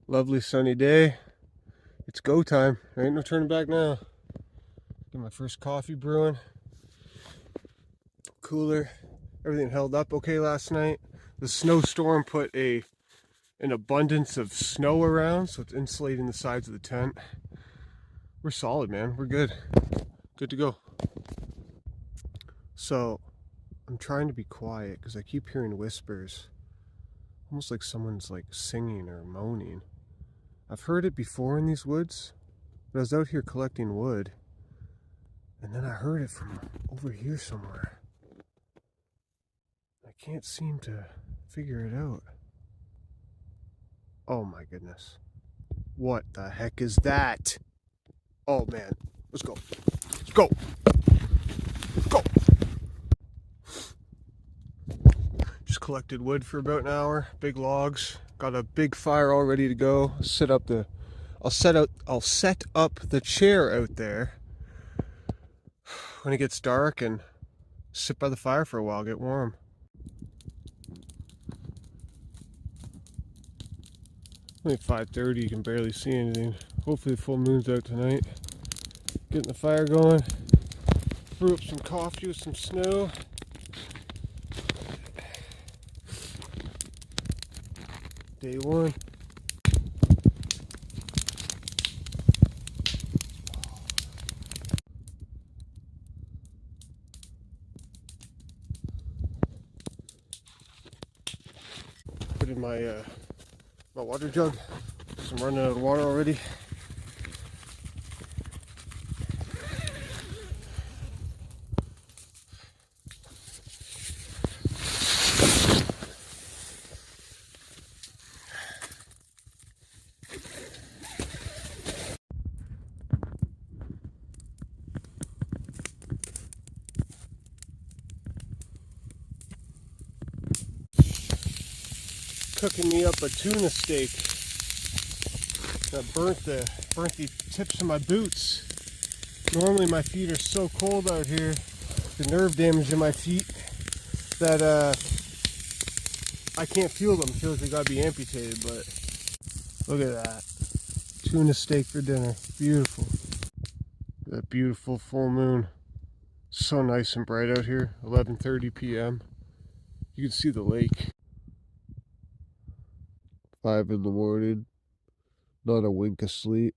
Lovely sunny day. It's go time. There ain't no turning back now. Get my first coffee brewing. Cooler. Everything held up okay last night. The snowstorm put an abundance of snow around, so it's insulating the sides of the tent. We're solid, man. We're good. Good to go. So I'm trying to be quiet because I keep hearing whispers. Almost like someone's like singing or moaning. I've heard it before in these woods, but I was out here collecting wood, and then I heard it from over here somewhere. I can't seem to figure it out. Oh my goodness. What the heck is that? Oh man. Let's go. Let's go. Let's go. Just collected wood for about an hour. Big logs. Got a big fire all ready to go. I'll set up the chair out there when it gets dark and sit by the fire for a while, get warm. Only 5:30, you can barely see anything. Hopefully the full moon's out tonight. Getting the fire going. Brew up some coffee with some snow. Day one. Put in my water jug. I'm running out of water already. Cooking me up a tuna steak. That burnt the tips of my boots. Normally my feet are so cold out here, the nerve damage in my feet, that I can't feel them. It feels like they gotta be amputated, but look at that. Tuna steak for dinner. Beautiful. That beautiful full moon. So nice and bright out here. 11:30 p.m. You can see the lake. 5 in the morning. Not a wink of sleep.